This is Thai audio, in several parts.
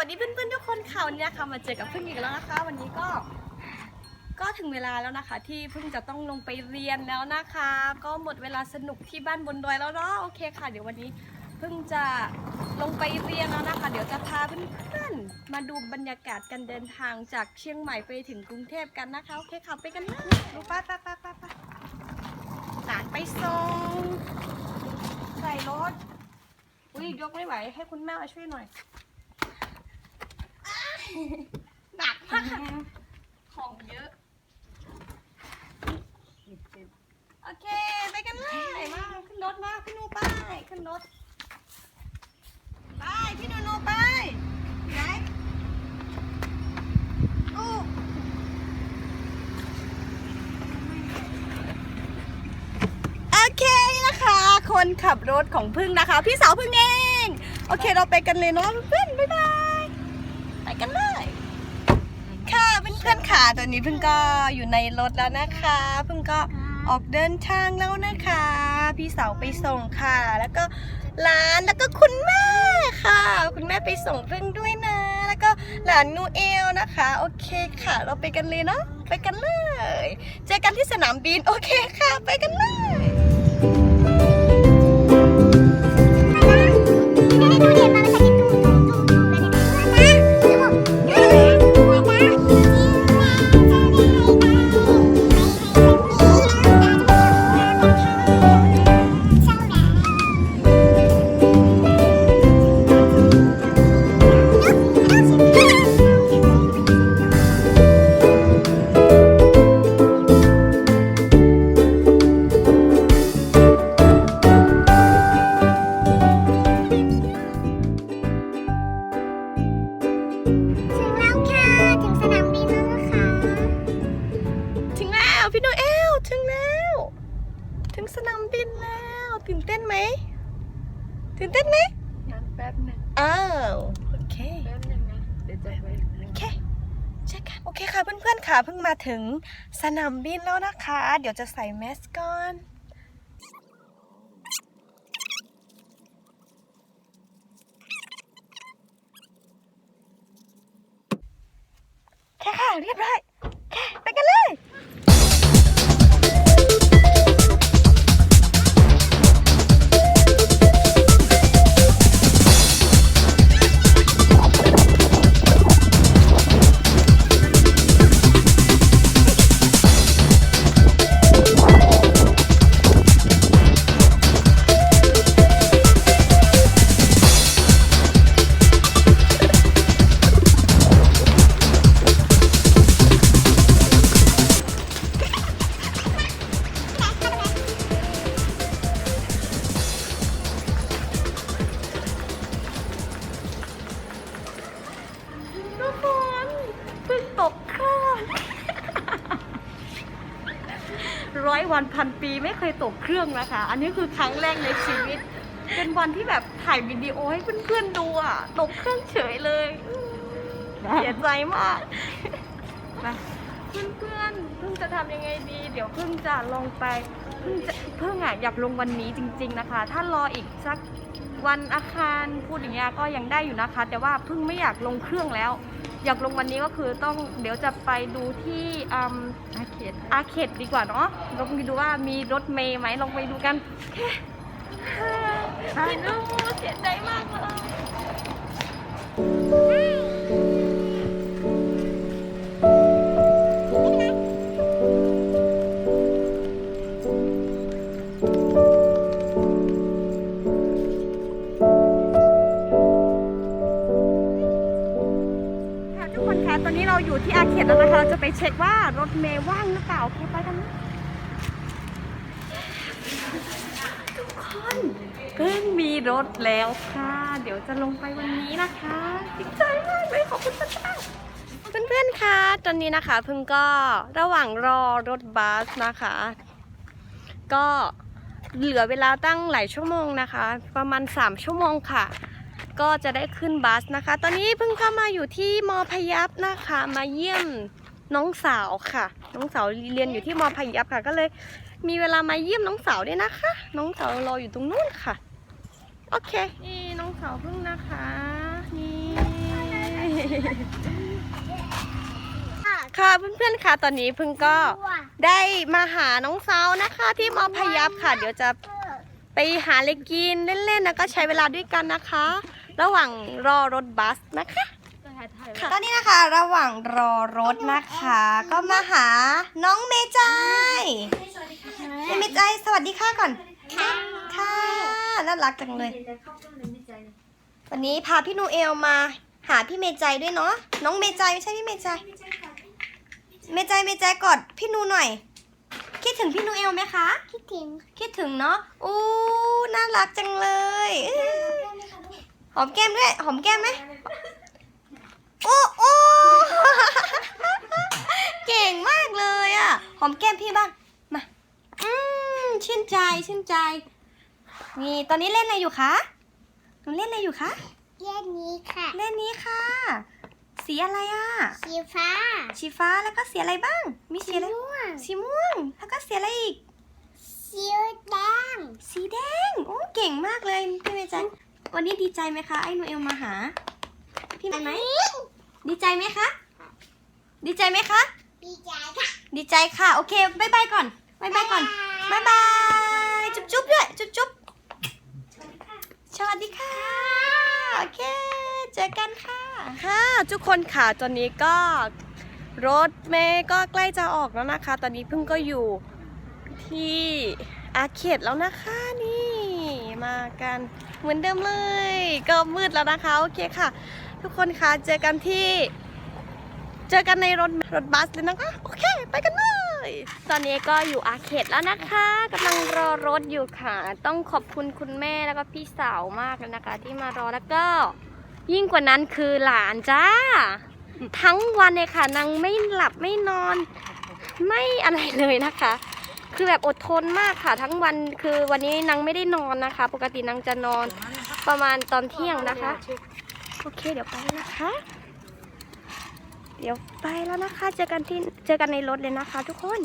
วัสดีเพื่อนๆทุกคนค่ะวันนี้นะคะมาเจอกับพึ่งอีกแล้วนะคะวันนี้ก็ถึงเวลาแล้วนะคะที่พึ่งจะต้องลงไปเรียนแล้วนะคะก็หมดเวลาสนุกที่บ้านบนดอยแล้วเนาะโอเคค่ะเดี๋ยววันนี้พึ่งจะลงไปเรียนแล้วนะคะเดี๋ยวจะพาเพื่อนๆมาดูบรรยากาศการเดินทางจากเชียงใหม่ไปถึงกรุงเทพกันนะคะโอเคค่ะไปกันเลยดูป้าสารไปส่งใส่รถอุ้ยยกไม่ไหวให้คุณแม่มาช่วยหน่อยหนักมากของเยอะโอเคไปกันเลยมาขึ้นรถมาพี่นูไปขึ้นรถไปพี่นูไปไหนอู้โอเคนะคะคนขับรถของพึ่งนะคะพี่สาวพึ่งเองโอเคเราไปกันเลยเนาะเพื่อนบ๊ายบายไปกันเลยค่ะเพื่อนๆค่ะตอนนี้พึ่งก็อยู่ในรถแล้วนะคะพึ่งก็ออกเดินทางแล้วนะคะพี่สาวไปส่งค่ะแล้วก็หลานแล้วก็คุณแม่ค่ะคุณแม่ไปส่งพึ่งด้วยนะแล้วก็หลานนูเอลนะคะโอเคค่ะเราไปกันเลยเนาะไปกันเลยเจอกันที่สนามบินโอเคค่ะไปกันเลยพี่โนเอลถึงแล้วถึงสนามบินแล้วตื่นเต้นไหมตื่นเต้นไหมงั้นแป๊บหนึ่งอ้าวโอเคแป๊บหนึ่งนะเดี๋ยวจะไปโอเคเช็คกันโอเคค่ะเพื่อนๆค่ะเพิ่งมาถึงสนามบินแล้วนะคะเดี๋ยวจะใส่แมสก่อนแค่ค่ะเรียบร้อยแค่ไปกันเลย100 วันพันปีไม่เคยตกเครื่องนะคะอันนี้คือครั้งแรกในชีวิตเป็นวันที่แบบถ่ายวิดีโอให้เพื่อนๆดูอ่ะตกเครื่องเฉยเลยเสียใจมากนะเพื่อนๆเพิ่งจะทำยังไงดีเดี๋ยวเพิ่งจะลงไปเพิ่งอยากลงวันนี้จริงๆนะคะถ้ารออีกสักวันอาคารพูดอย่างเงี้ยก็ยังได้อยู่นะคะแต่ว่าเพิ่งไม่อยากลงเครื่องแล้วอยากลงวันนี้ก็คือต้องเดี๋ยวจะไปดูที่อาเขตดีกว่าเนาะลองไปดูว่ามีรถเมล์ไหมลองไปดูกันพี่ดูเสียใจมากเลยตอนนี้เราอยู่ที่อาเขตแล้วนะคะเราจะไปเช็คว่ารถเมล์ว่างหรือเปล่าโอเคไปกันนะทุกคนเพิ่งมีรถแล้วค่ะเดี๋ยวจะลงไปวันนี้นะคะดีใจมากเลยขอบคุณพระเจ้าเพื่อนๆค่ะตอนนี้นะคะเพิ่งก็ระหว่างรอรถบัสนะคะก็เหลือเวลาตั้งหลายชั่วโมงนะคะประมาณ3 ชั่วโมงค่ะก็จะได้ขึ้นบัสนะคะตอนนี้เพิ่งเข้ามาอยู่ที่ม.พยัพนะคะมาเยี่ยมน้องสาวค่ะน้องสาวเรียนอยู่ที่ม.พยัพค่ะก็เลยมีเวลามาเยี่ยมน้องสาวด้วยนะคะน้องสาวรออยู่ตรงนู้นค่ะโอเคนี่น้องสาวเพิ่งนะคะนี่ ค่ะเพื่อนๆค่ะตอนนี้เพิ่งก็ได้มาหาน้องเซานะคะที่มอพยัพค่ะ เดี๋ยวจะไปหาอะไรกินเล่นๆแล้วก็ใช้เวลาด้วยกันนะคะ ระหว่างรอรถบัสนะคะตอนนี้นะคะระหว่างรอรถนะคะ ก็มาหาน้องเมจัยเมจัยสวัสดีค่ะก่อนค่ะน่ารักจังเลย วันนี้พาพี่นูเอลมาหาพี่เมจัยด้วยเนาะน้องเมจัยไม่ใช่พี่เมจัยเมจัยกอดพี่นูหน่อยคิดถึงพี่นูเอลไหมคะคิดถึงเนาะอู้น่ารักจังเลยหอมแก้มด้วยหอมแก้มไหมโอ้เก่งมากเลยอ่ะหอมแก้มพี่บ้างมาชื่นใจนี่ตอนนี้เล่นอะไรอยู่คะหนูเล่นอะไรอยู่คะเล่นนี้ค่ะ เล่นนี้ค่ะ สีอะไรอ่ะ สีฟ้า สีฟ้าแล้วก็สีอะไรบ้าง มีสีอะไร ม่วง สีม่วง แล้วก็สีอะไรอีก สีแดง สีแดง โอ้เก่งมากเลยพี่เมจัยวันนี้ดีใจไหมคะไอ้หนูเอลมาหา พี่ไหม ดีใจไหมคะ ดีใจไหมคะ ดีใจค่ะ ดีใจค่ะ โอเคบ๊ายบายก่อนบ๊ายบายก่อนบ๊ายบายจุ๊บด้วยจุ๊บสวัสดีค่ะ โอเค เจอกันค่ะ ค่ะ ทุกคนค่ะ ตอนนี้ก็รถเมย์ก็ใกล้จะออกแล้วนะคะ ตอนนี้เพิ่งก็อยู่ที่อาเขตแล้วนะคะนี่มากันเหมือนเดิมเลยก็มืดแล้วนะคะ โอเคค่ะ ทุกคนค่ะเจอกันในรถบัสเลยนะคะโอเคไปกันเลยตอนนี้ก็อยู่อาเขตแล้วนะคะกำลังรอรถอยู่ค่ะต้องขอบคุณคุณแม่แล้วก็พี่สาวมากเลยนะคะที่มารอแล้วก็ยิ่งกว่านั้นคือหลานจ้าทั้งวันเลยค่ะนางไม่หลับไม่นอนไม่อะไรเลยนะคะ คือแบบอดทนมากค่ะทั้งวันคือวันนี้นางไม่ได้นอนนะคะ ปกตินางจะนอนประมาณตอนเที่ยงนะคะโอเคเดี๋ยวไปแล้วนะคะเดี๋ยวไปแล้วนะคะเจอกันในรถเลยนะคะทุกคน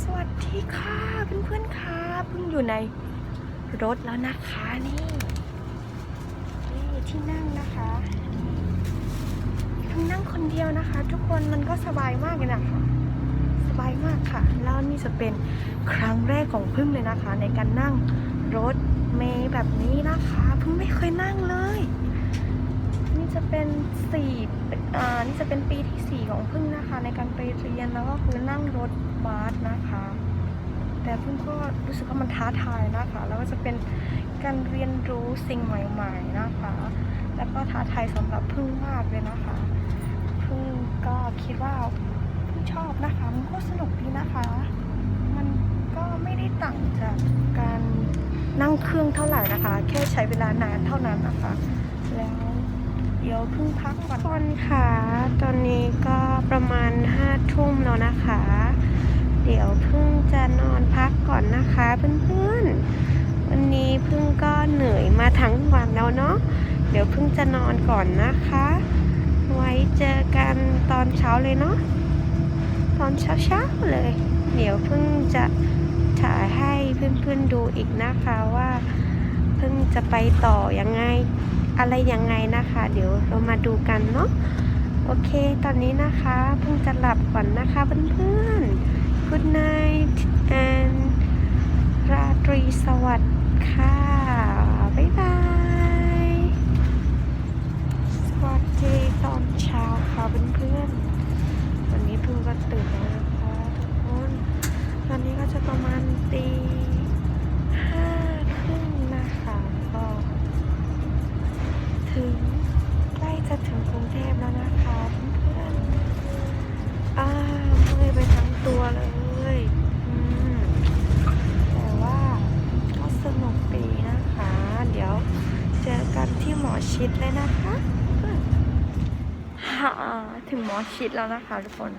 สวัสดีค่ะเพื่อนๆค่ะเพิ่งอยู่ในรถแล้วนะคะนี่ที่นั่งนะคะเพิ่งนั่งคนเดียวนะคะ ทุกคนมันก็สบายมากเลยนะคะสบายมากค่ะแล้วนี่จะเป็นครั้งแรกของพึ่งเลยนะคะในการนั่งรถเมล์แบบนี้นะคะพึ่งไม่เคยนั่งเลยนี่จะเป็นนี่จะเป็นปีที่4ของพึ่งนะคะในการไปเรียนแล้วก็คือนั่งรถบัสนะคะแต่พึ่งก็รู้สึกว่ามันท้าทายนะคะแล้วก็จะเป็นการเรียนรู้สิ่งใหม่ๆนะคะแล้วก็ท้าทายสำหรับพึ่งมากเลยนะคะพึ่งก็คิดว่าพึ่งชอบนะคะมันก็สนุกดีนะคะมันก็ไม่ได้ต่างจากการนั่งเครื่องเท่าไหร่นะคะแค่ใช้เวลานานเท่านั้นนะคะแล้วเดี๋ยวเพิ่งพักก่อนทุกคนค่ะตอนนี้ก็ประมาณ5 ทุ่มแล้วนะคะเดี๋ยวเพิ่งจะนอนพักก่อนนะคะเพื่อนๆวันนี้เพิ่งก็เหนื่อยมาทั้งวันแล้วเนาะเดี๋ยวเพิ่งจะนอนก่อนนะคะไว้เจอกันตอนเช้าเลยเนาะตอนเช้าเลยเดี๋ยวเพิ่งจะถ่ายให้เพื่อนๆดูอีกนะคะว่าเพิ่งจะไปต่อยังไงอะไรยังไงนะคะเดี๋ยวเรามาดูกันเนาะโอเคตอนนี้นะคะเพิ่งจะหลับก่อนนะคะเพื่อนๆ Good night and ราตรีสวัสดิ์ค่ะบ๊ายบายสวัสดีตอนเช้าค่ะเพื่อนๆวันนี้เพิ่งก็ตื่นแล้วนะคะทุกคนตอนนี้ก็จะประมาณตี 5 ครึ่งนะคะก็ใกล้จะถึงกรุงเทพแล้วนะคะเพื่อนๆเมื่อยไปทั้งตัวเลยแต่ว่าก็สนุกดีนะคะเดี๋ยวเจอกันที่หมอชิดเลยนะคะถึงหมอชิดแล้วนะคะทุกคน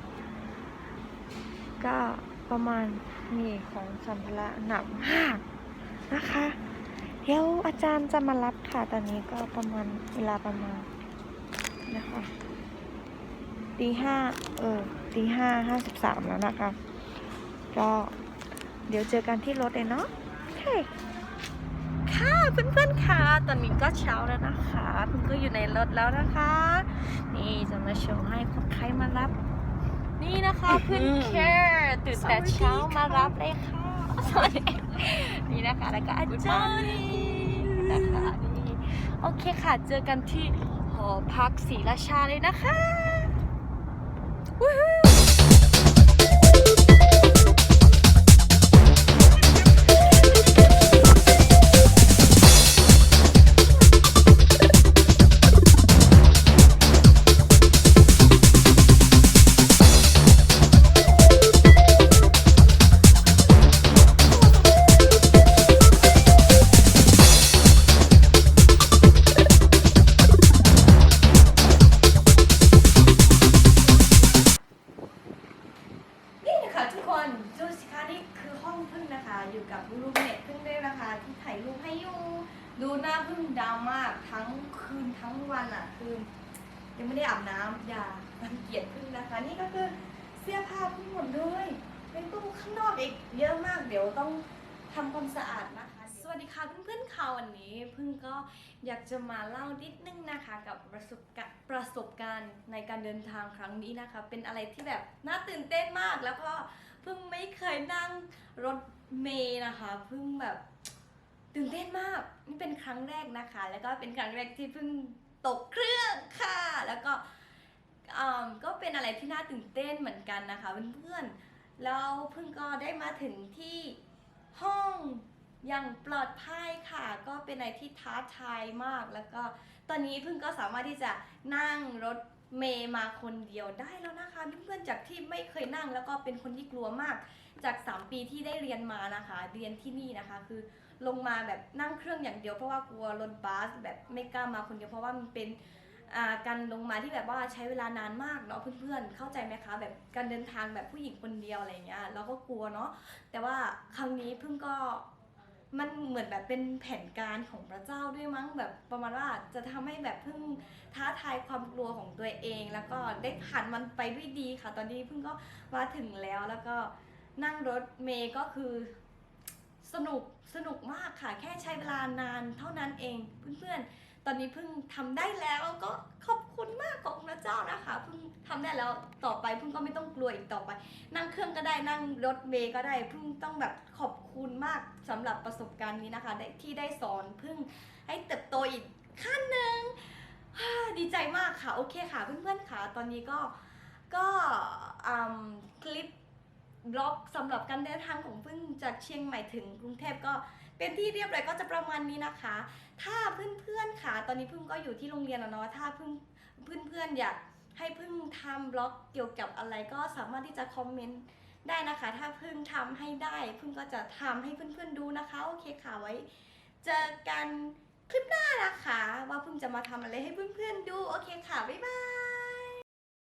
ก็ประมาณมีของสัมภาระหนักมากนะคะเดี๋ยวอาจารย์จะมารับค่ะตอนนี้ก็ประมาณเวลาประมาณนะคะตีห้า53แล้วนะคะก็เดี๋ยวเจอกันที่รถเลยเนาะโอเคค่ะ เพื่อนๆค่ะตอนนี้ก็เช้าแล้วนะคะเพิ่งก็อยู่ในรถแล้วนะคะ นี่จะมาโชว์ให้คนไข้มารับ นี่นะคะเพื่อนแคร์ตื่นแต่เช้ามารับเลยค่ะสวัสดีนี่นะคะแล้วก็อาจารย์นะคะนี่โอเคค่ะเจอกันที่หอพักศรีราชาเลยนะคะวู้ฮู้นี่นะคะทุกคนดูสิคะนี่คือห้องพึ่งนะคะ อยู่กับลูกเน็ตพึ่งด้วยนะคะที่ถ่ายรูปให้อยู่ดูหน้าพึ่งดำมากทั้งคืนทั้งวันอ่ะคือยังไม่ได้อาบน้ำอย่ารังเกียจพึ่งนะคะ นี่ก็คือเสื้อผ้าพึ่งหมดเลยเป็นตู้ข้างนอกอีกเยอะมากเดี๋ยวต้องทำความสะอาดนะคะ สวัสดีค่ะเพื่อนๆค่ะวันนี้พึ่งก็อยากจะมาเล่านิดนึงนะคะกับประสบการณ์ในการเดินทางครั้งนี้นะคะเป็นอะไรที่แบบน่าตื่นเต้นมากแล้วก็เพิ่งไม่เคยนั่งรถเมล์นะคะเพิ่งแบบตื่นเต้นมากนี่เป็นครั้งแรกนะคะแล้วก็เป็นครั้งแรกที่เพิ่งตกเครื่องค่ะแล้วก็ก็เป็นอะไรที่น่าตื่นเต้นเหมือนกันนะคะเพื่อนๆแล้วเพิ่งก็ได้มาถึงที่ห้องอย่างปลอดภัยค่ะก็เป็นอะไรที่ท้าทายมากแล้วก็ตอนนี้เพิ่งก็สามารถที่จะนั่งรถเมย์มาคนเดียวได้แล้วนะคะเพื่อนๆจากที่ไม่เคยนั่งแล้วก็เป็นคนที่กลัวมากจาก3 ปีที่ได้เรียนมานะคะเรียนที่นี่นะคะคือลงมาแบบนั่งเครื่องอย่างเดียวเพราะว่ากลัวรถบัสแบบไม่กล้ามาคนเดียวเพราะว่ามันเป็นการลงมาที่แบบว่าใช้เวลานานมากเนาะเพื่อนๆเข้าใจไหมคะแบบการเดินทางแบบผู้หญิงคนเดียวอะไรเงี้ยเราก็กลัวเนาะแต่ว่าครั้งนี้เพิ่งก็มันเหมือนแบบเป็นแผนการของพระเจ้าด้วยมั้งแบบประมาณว่าจะทำให้แบบเพิ่งท้าทายความกลัวของตัวเองแล้วก็ได้ผ่านมันไปด้วยดีค่ะตอนนี้เพิ่งก็มาถึงแล้วก็นั่งรถเมล์ก็คือสนุกมากค่ะแค่ใช้เวลานานเท่านั้นเองเพื่อนๆตอนนี้เพิ่งทำได้แล้วก็ขอบคุณมากของพระเจ้านะคะเพิ่งทำได้แล้วต่อไปเพิ่งก็ไม่ต้องกลัวอีกต่อไปนั่งเครื่องก็ได้นั่งรถเมล์ก็ได้เพิ่งต้องแบบขอบคุณมากสำหรับประสบการณ์นี้นะคะที่ได้สอนเพิ่งให้เติบโตอีกขั้นหนึ่งดีใจมากค่ะโอเคค่ะเพื่อนๆค่ะตอนนี้ก็คลิปบล็อกสำหรับการเดินทางของพึ่งจากเชียงใหม่ถึงกรุงเทพก็เป็นที่เรียบร้อยก็จะประมาณนี้นะคะถ้าเพื่อนๆค่ะตอนนี้พึ่งก็อยู่ที่โรงเรียนแล้วเนาะถ้าเพื่อนๆอยากให้พึ่งทำบล็อกเกี่ยวกับอะไรก็สามารถที่จะคอมเมนต์ได้นะคะถ้าพึ่งทำให้ได้พึ่งก็จะทำให้เพื่อนๆดูนะคะโอเคค่ะไว้เจอกันคลิปหน้านะคะว่าพึ่งจะมาทำอะไรให้เพื่อนๆดูโอเคค่ะบ๊ายบาย